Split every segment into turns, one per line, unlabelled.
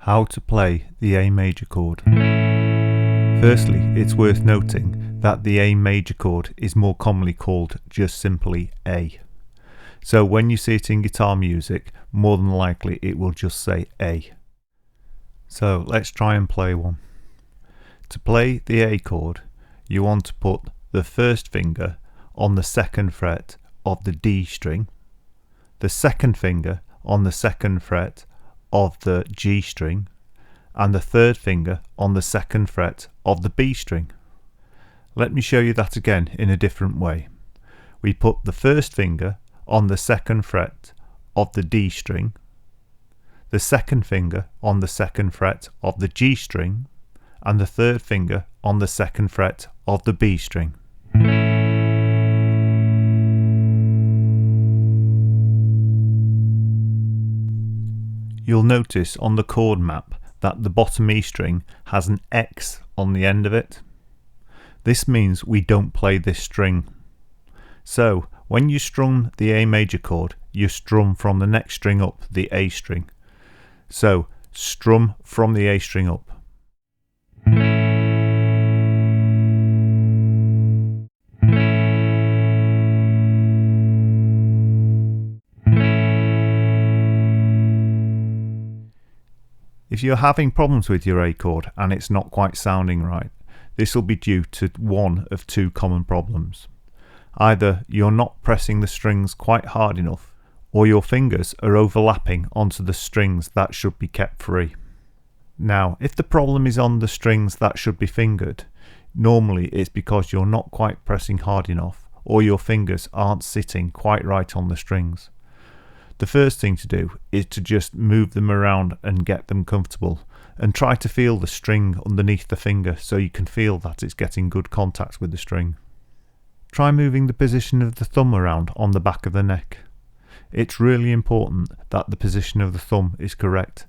How to play the A major chord. Firstly, it's worth noting that the A major chord is more commonly called just simply A. So when you see it in guitar music, more than likely it will just say A. So let's try and play one. To play the A chord, you want to put the first finger on the second fret of the D string, the second finger on the second fret of the G string, and the third finger on the second fret of the B string. Let me show you that again in a different way. We put the first finger on the second fret of the D string, the second finger on the second fret of the G string, and the third finger on the second fret of the B string. You'll notice on the chord map that the bottom E string has an X on the end of it. This means we don't play this string. So when you strum the A major chord, you strum from the next string up, the A string. So strum from the A string up. If you're having problems with your A chord and it's not quite sounding right, this will be due to one of two common problems. Either you're not pressing the strings quite hard enough, or your fingers are overlapping onto the strings that should be kept free. Now, if the problem is on the strings that should be fingered, normally it's because you're not quite pressing hard enough, or your fingers aren't sitting quite right on the strings. The first thing to do is to just move them around and get them comfortable, and try to feel the string underneath the finger so you can feel that it's getting good contact with the string. Try moving the position of the thumb around on the back of the neck. It's really important that the position of the thumb is correct,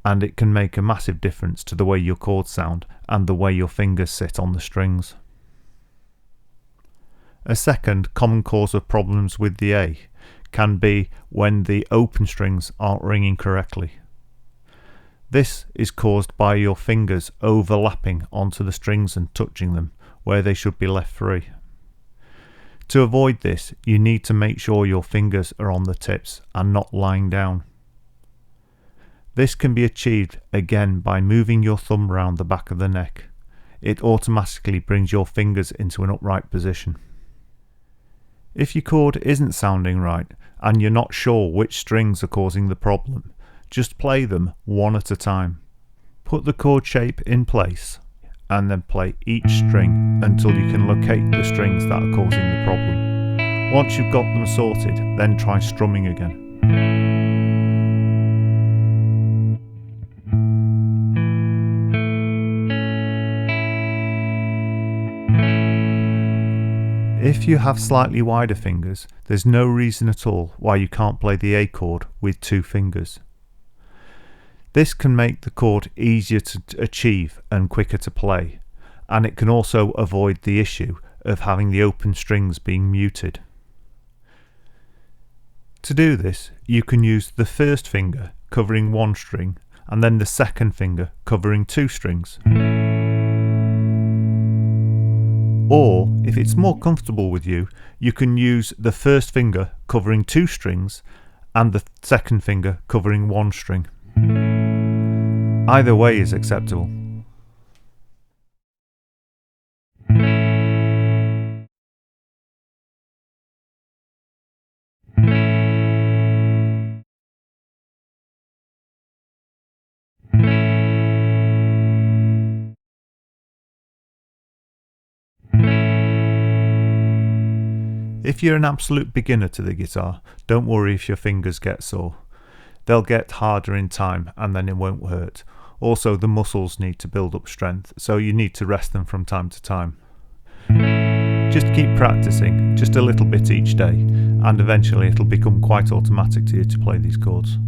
and it can make a massive difference to the way your chords sound and the way your fingers sit on the strings. A second common cause of problems with the A can be when the open strings aren't ringing correctly. This is caused by your fingers overlapping onto the strings and touching them where they should be left free. To avoid this, you need to make sure your fingers are on the tips and not lying down. This can be achieved again by moving your thumb around the back of the neck. It automatically brings your fingers into an upright position. If your chord isn't sounding right and you're not sure which strings are causing the problem, just play them one at a time. Put the chord shape in place and then play each string until you can locate the strings that are causing the problem. Once you've got them sorted, then try strumming again. If you have slightly wider fingers, there's no reason at all why you can't play the A chord with two fingers. This can make the chord easier to achieve and quicker to play, and it can also avoid the issue of having the open strings being muted. To do this, you can use the first finger covering one string and then the second finger covering two strings. Or, if it's more comfortable with you, you can use the first finger covering two strings and the second finger covering one string. Either way is acceptable. If you're an absolute beginner to the guitar, don't worry if your fingers get sore. They'll get harder in time and then it won't hurt. Also, the muscles need to build up strength, so you need to rest them from time to time. Just keep practicing, just a little bit each day, and eventually it'll become quite automatic to you to play these chords.